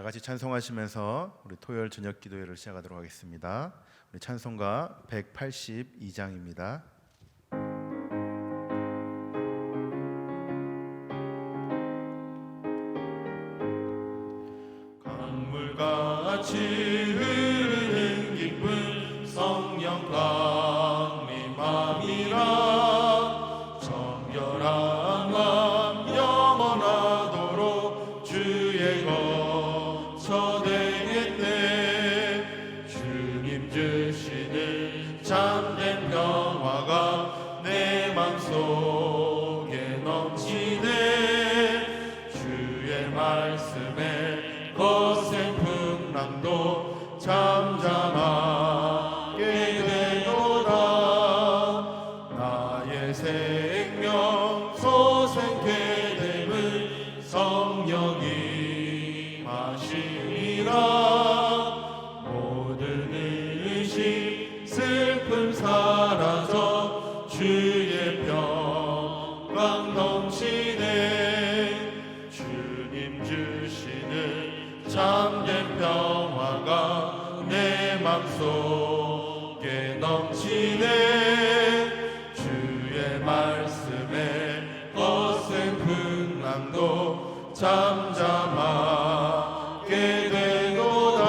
같이 찬송하시면서 우리 토요일 저녁 기도회를 시작하도록 하겠습니다. 우리 찬송가 182장입니다. 강물같이 흐르는 기쁜 성령 강림함이라. 정결한 맘 영원하도록 주의 거처 되겠네. 주님 주시는 참된 평화가 내 맘속에 넘치네. 주의 말씀에 거센 풍랑도 잠잠하게 되도다. 나의 생명 소생케 됨을 성령이 마시니라. 모든 의심 슬픔 사라져 주의 평강 넘치네. 주님 주시는 참된 평화가 내 맘속에 넘치네. 주의 말씀에 거센 풍랑도 잠잠하게 되도다.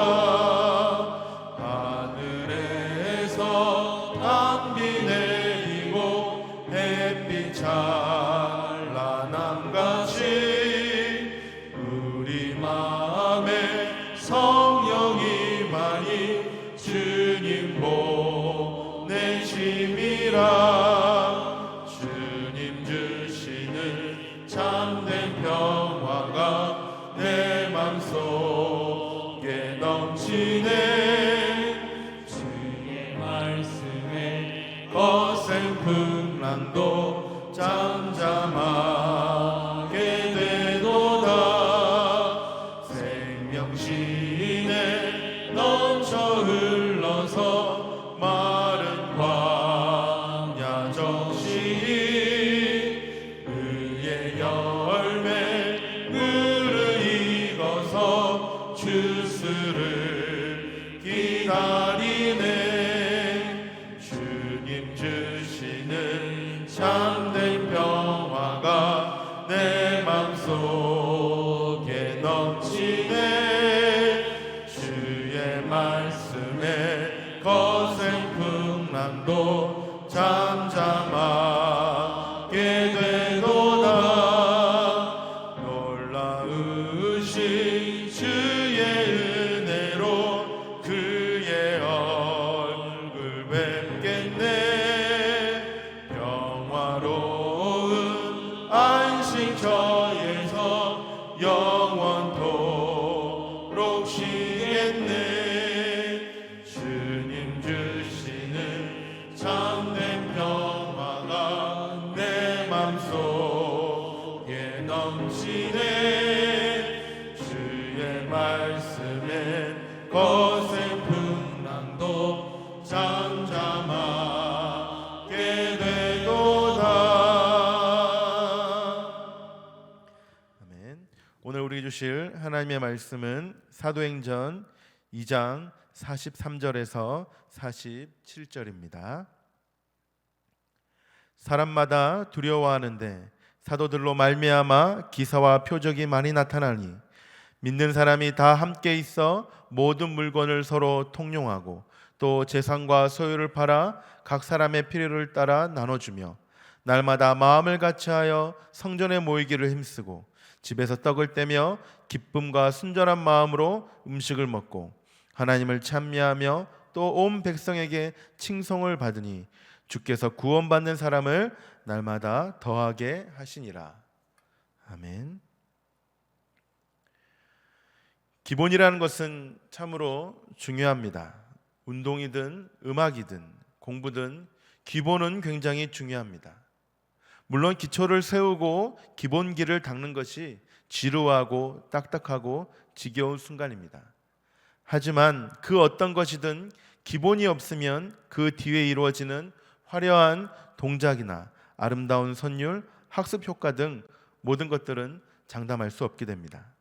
하늘에서 단비 내리고 햇빛 찬란함같이 우리 마음에 성령이 많이 주님 보내심이라. 주님 주시는 참된 평화가 내 맘속에 넘치네. 주의 말씀에 거센 풍랑도 잠잠하게 되도다. 생명신에 넘쳐 흘러서 마른 광야 적시 의의 열매 무르익어서 주스를 기다리네. 주님 주시는 참된 평화가 내 맘속에 넘치네. 주의 말씀에 거센 풍랑도 잠잠하게 되도다. 놀라우신 주의 은혜로 그의 얼굴 뵙겠네. 평화로운 안식처에서 영원토록 쉬겠네. 주님 주시는 참된 평화가 내 맘속에 넘치네. 주의 말씀에 거센 풍랑도 잠잠하게 되도다. 아멘. 오늘 우리에게 주실 하나님의 말씀은 사도행전 2장 43절에서 47절입니다. 사람마다 두려워하는데 사도들로 말미암아 기사와 표적이 많이 나타나니 믿는 사람이 다 함께 있어 모든 물건을 서로 통용하고 또 재산과 소유를 팔아 각 사람의 필요를 따라 나눠주며 날마다 마음을 같이하여 성전에 모이기를 힘쓰고 집에서 떡을 떼며 기쁨과 순전한 마음으로 음식을 먹고 하나님을 찬미하며 또 온 백성에게 칭송을 받으니 주께서 구원받는 사람을 날마다 더하게 하시니라. 아멘. 기본이라는 것은 참으로 중요합니다. 운동이든 음악이든 공부든 기본은 굉장히 중요합니다. 물론 기초를 세우고 기본기를 닦는 것이 지루하고 딱딱하고 지겨운 순간입니다. 하지만 그 어떤 것이든 기본이 없으면 그 뒤에 이루어지는 화려한 동작이나 아름다운 선율, 학습 효과 등 모든 것들은 장담할 수 없게 됩니다.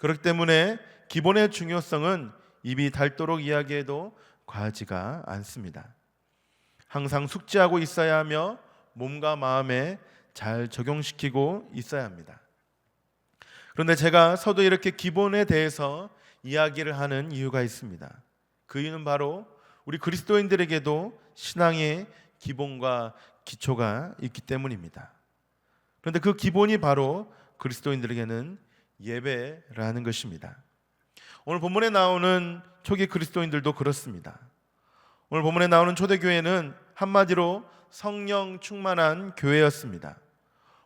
그렇기 때문에 기본의 중요성은 입이 닳도록 이야기해도 과하지가 않습니다. 항상 숙지하고 있어야 하며 몸과 마음에 잘 적용시키고 있어야 합니다. 그런데 제가 서도 이렇게 기본에 대해서 이야기를 하는 이유가 있습니다. 그 이유는 바로 우리 그리스도인들에게도 신앙의 기본과 기초가 있기 때문입니다. 그런데 그 기본이 바로 그리스도인들에게는 예배라는 것입니다. 오늘 본문에 나오는 초기 그리스도인들도 그렇습니다. 오늘 본문에 나오는 초대교회는 한마디로 성령 충만한 교회였습니다.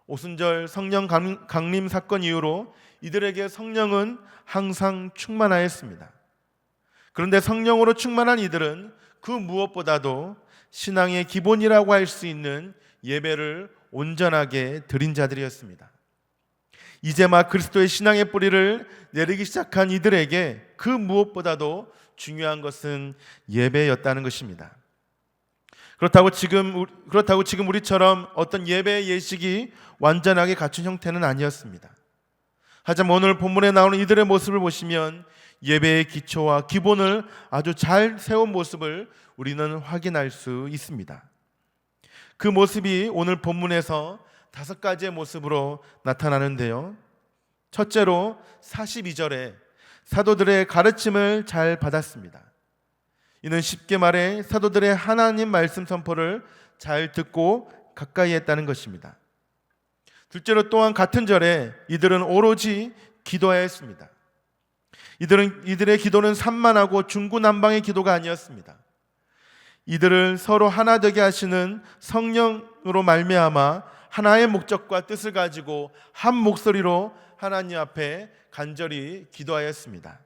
오순절 성령 강림 사건 이후로 이들에게 성령은 항상 충만하였습니다. 그런데 성령으로 충만한 이들은 그 무엇보다도 신앙의 기본이라고 할 수 있는 예배를 온전하게 드린 자들이었습니다. 이제 막 그리스도의 신앙의 뿌리를 내리기 시작한 이들에게 그 무엇보다도 중요한 것은 예배였다는 것입니다. 그렇다고 지금 우리처럼 어떤 예배의 예식이 완전하게 갖춘 형태는 아니었습니다. 하지만 오늘 본문에 나오는 이들의 모습을 보시면 예배의 기초와 기본을 아주 잘 세운 모습을 우리는 확인할 수 있습니다. 그 모습이 오늘 본문에서 5가지의 모습으로 나타나는데요. 첫째로 42절에 사도들의 가르침을 잘 받았습니다. 이는 쉽게 말해 사도들의 하나님 말씀 선포를 잘 듣고 가까이 했다는 것입니다. 둘째로 또한 같은 절에 이들은 오로지 기도하였습니다. 이들의 기도는 산만하고 중구난방의 기도가 아니었습니다. 이들을 서로 하나 되게 하시는 성령으로 말미암아 하나의 목적과 뜻을 가지고 한 목소리로 하나님 앞에 간절히 기도하였습니다.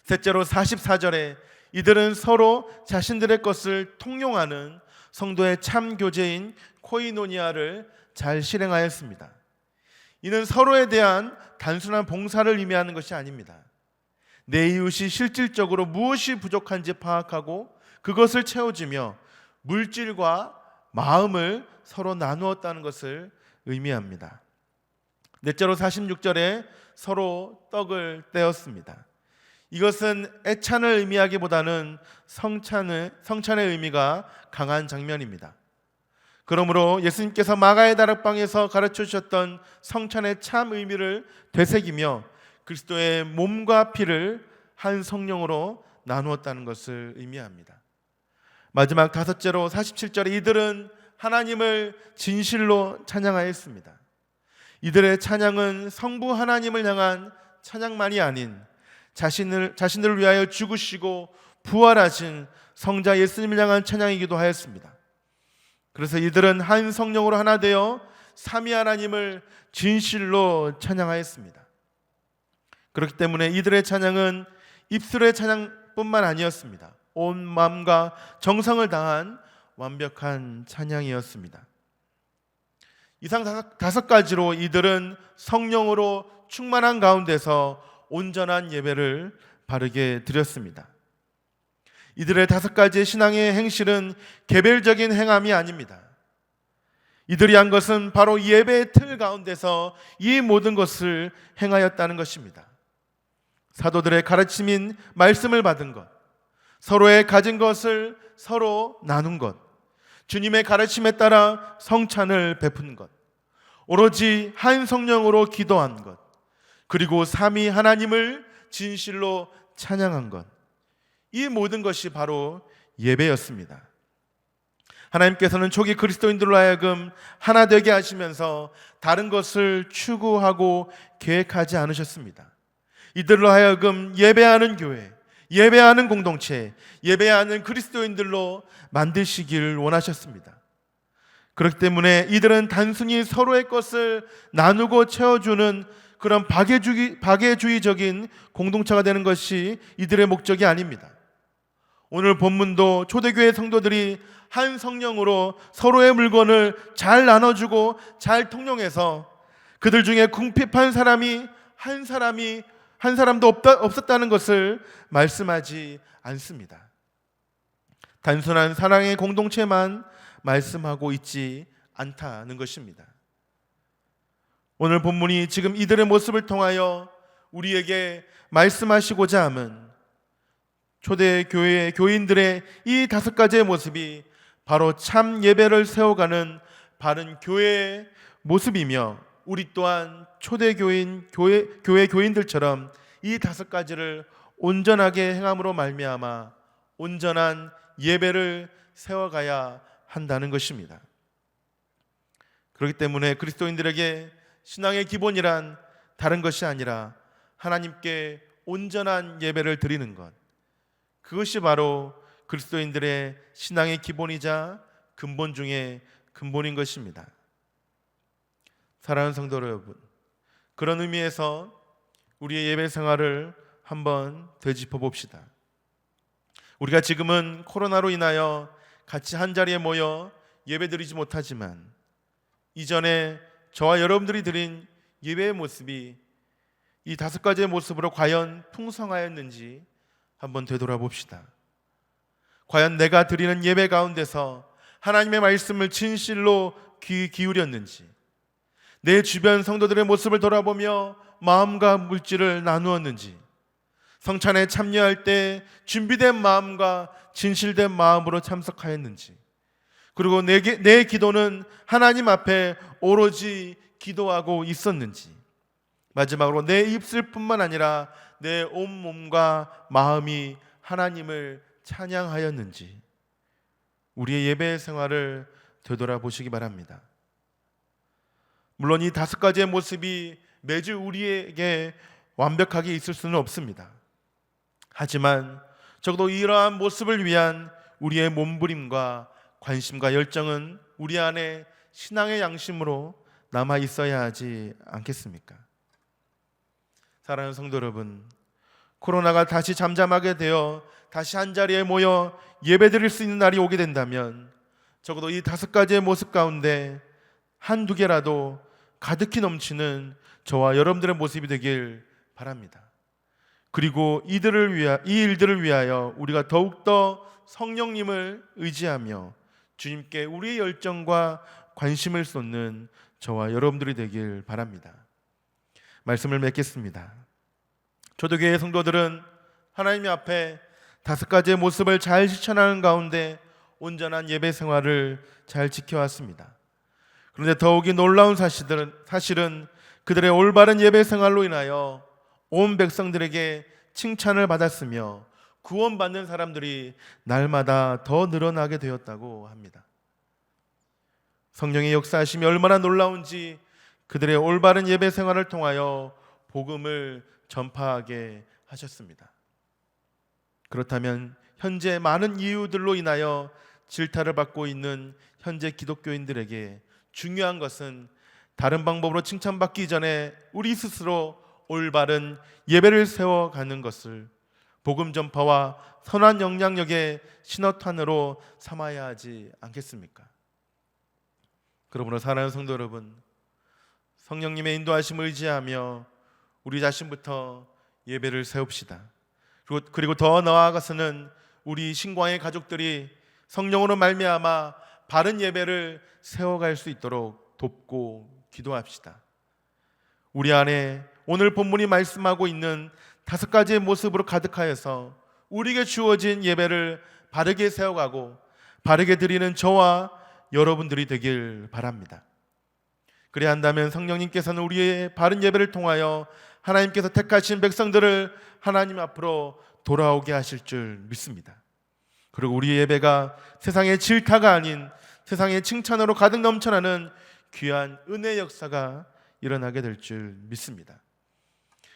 셋째로 44절에 이들은 서로 자신들의 것을 통용하는 성도의 참 교제인 코이노니아를 잘 실행하였습니다. 이는 서로에 대한 단순한 봉사를 의미하는 것이 아닙니다. 내 이웃이 실질적으로 무엇이 부족한지 파악하고 그것을 채워주며 물질과 마음을 서로 나누었다는 것을 의미합니다. 넷째로 46절에 서로 떡을 떼었습니다. 이것은 애찬을 의미하기보다는 성찬의 의미가 강한 장면입니다. 그러므로 예수님께서 마가의 다락방에서 가르쳐 주셨던 성찬의 참 의미를 되새기며 그리스도의 몸과 피를 한 성령으로 나누었다는 것을 의미합니다. 마지막 5째로 47절에 이들은 하나님을 진실로 찬양하였습니다. 이들의 찬양은 성부 하나님을 향한 찬양만이 아닌 자신들을 위하여 죽으시고 부활하신 성자 예수님을 향한 찬양이기도 하였습니다. 그래서 이들은 한 성령으로 하나 되어 삼위 하나님을 진실로 찬양하였습니다. 그렇기 때문에 이들의 찬양은 입술의 찬양뿐만 아니었습니다. 온 마음과 정성을 다한 완벽한 찬양이었습니다. 이상 5가지로 이들은 성령으로 충만한 가운데서 온전한 예배를 바르게 드렸습니다. 이들의 5가지의 신앙의 행실은 개별적인 행함이 아닙니다. 이들이 한 것은 바로 예배의 틀 가운데서 이 모든 것을 행하였다는 것입니다. 사도들의 가르침인 말씀을 받은 것, 서로의 가진 것을 서로 나눈 것, 주님의 가르침에 따라 성찬을 베푼 것, 오로지 한 성령으로 기도한 것, 그리고 삼위 하나님을 진실로 찬양한 것, 이 모든 것이 바로 예배였습니다. 하나님께서는 초기 그리스도인들로 하여금 하나 되게 하시면서 다른 것을 추구하고 계획하지 않으셨습니다. 이들로 하여금 예배하는 교회, 예배하는 공동체, 예배하는 그리스도인들로 만드시길 원하셨습니다. 그렇기 때문에 이들은 단순히 서로의 것을 나누고 채워주는 그런 박애주의적인 공동체가 되는 것이 이들의 목적이 아닙니다. 오늘 본문도 초대교회 성도들이 한 성령으로 서로의 물건을 잘 나눠주고 잘 통용해서 그들 중에 궁핍한 사람이 한 사람도 없었다는 것을 말씀하지 않습니다. 단순한 사랑의 공동체만 말씀하고 있지 않다는 것입니다. 오늘 본문이 지금 이들의 모습을 통하여 우리에게 말씀하시고자 함은 초대 교회 교인들의 이 5가지의 모습이 바로 참 예배를 세워가는 바른 교회의 모습이며, 우리 또한 초대 교회 교인들처럼 이 5가지를 온전하게 행함으로 말미암아 온전한 예배를 세워가야 한다는 것입니다. 그렇기 때문에 그리스도인들에게 신앙의 기본이란 다른 것이 아니라 하나님께 온전한 예배를 드리는 것, 그것이 바로 그리스도인들의 신앙의 기본이자 근본 중에 근본인 것입니다. 사랑하는 성도 여러분, 그런 의미에서 우리의 예배 생활을 한번 되짚어 봅시다. 우리가 지금은 코로나로 인하여 같이 한자리에 모여 예배드리지 못하지만, 이전에 저와 여러분들이 드린 예배의 모습이 이 5가지의 모습으로 과연 풍성하였는지 한번 되돌아봅시다. 과연 내가 드리는 예배 가운데서 하나님의 말씀을 진실로 귀 기울였는지, 내 주변 성도들의 모습을 돌아보며 마음과 물질을 나누었는지, 성찬에 참여할 때 준비된 마음과 진실된 마음으로 참석하였는지, 그리고 내 기도는 하나님 앞에 오로지 기도하고 있었는지, 마지막으로 내 입술뿐만 아니라 내 온몸과 마음이 하나님을 찬양하였는지, 우리의 예배 생활을 되돌아보시기 바랍니다. 물론 이 5가지의 모습이 매주 우리에게 완벽하게 있을 수는 없습니다. 하지만 적어도 이러한 모습을 위한 우리의 몸부림과 관심과 열정은 우리 안에 신앙의 양심으로 남아 있어야 하지 않겠습니까? 사랑하는 성도 여러분, 코로나가 다시 잠잠하게 되어 다시 한자리에 모여 예배드릴 수 있는 날이 오게 된다면 적어도 이 5가지의 모습 가운데 한두 개라도 가득히 넘치는 저와 여러분들의 모습이 되길 바랍니다. 그리고 이 일들을 위하여 우리가 더욱더 성령님을 의지하며 주님께 우리의 열정과 관심을 쏟는 저와 여러분들이 되길 바랍니다. 말씀을 맺겠습니다. 초대교회 성도들은 하나님 앞에 5가지의 모습을 잘 실천하는 가운데 온전한 예배 생활을 잘 지켜왔습니다. 그런데 더욱이 놀라운 사실은 그들의 올바른 예배 생활로 인하여 온 백성들에게 칭찬을 받았으며 구원받는 사람들이 날마다 더 늘어나게 되었다고 합니다. 성령의 역사하심이 얼마나 놀라운지 그들의 올바른 예배 생활을 통하여 복음을 전파하게 하셨습니다. 그렇다면 현재 많은 이유들로 인하여 질타를 받고 있는 현재 기독교인들에게 중요한 것은 다른 방법으로 칭찬받기 전에 우리 스스로 올바른 예배를 세워가는 것을 복음 전파와 선한 영향력의 신호탄으로 삼아야 하지 않겠습니까? 그러므로 사랑하는 성도 여러분, 성령님의 인도하심을 의지하며 우리 자신부터 예배를 세웁시다. 그리고 더 나아가서는 우리 신광의 가족들이 성령으로 말미암아 바른 예배를 세워갈 수 있도록 돕고 기도합시다. 우리 안에 오늘 본문이 말씀하고 있는 5가지의 모습으로 가득하여서 우리에게 주어진 예배를 바르게 세워가고 바르게 드리는 저와 여러분들이 되길 바랍니다. 그래야 한다면 성령님께서는 우리의 바른 예배를 통하여 하나님께서 택하신 백성들을 하나님 앞으로 돌아오게 하실 줄 믿습니다. 그리고 우리의 예배가 세상의 질타가 아닌 세상의 칭찬으로 가득 넘쳐나는 귀한 은혜의 역사가 일어나게 될 줄 믿습니다.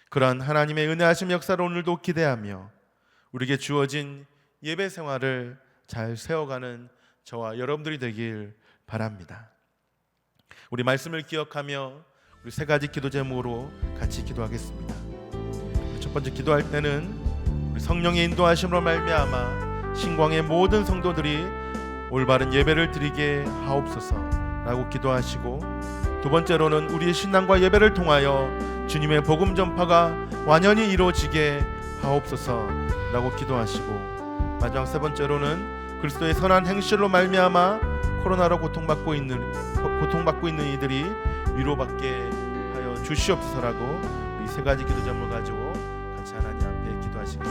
그러한 하나님의 은혜하심 역사를 오늘도 기대하며 우리에게 주어진 예배 생활을 잘 세워가는 저와 여러분들이 되길 바랍니다. 우리 말씀을 기억하며 우리 3가지 기도 제목으로 같이 기도하겠습니다. 첫 번째 기도할 때는 우리 성령의 인도하심으로 말미암아 신광의 모든 성도들이 올바른 예배를 드리게 하옵소서라고 기도하시고, 두 번째로는 우리의 신앙과 예배를 통하여 주님의 복음 전파가 완연히 이루어지게 하옵소서라고 기도하시고, 마지막 3번째로는 그리스도의 선한 행실로 말미암아 코로나로 고통받고 있는 이들이 위로받게 하여 주시옵소서라고 이 세 가지 기도 점을 가지고 같이 하나님 앞에 기도하시겠습니다.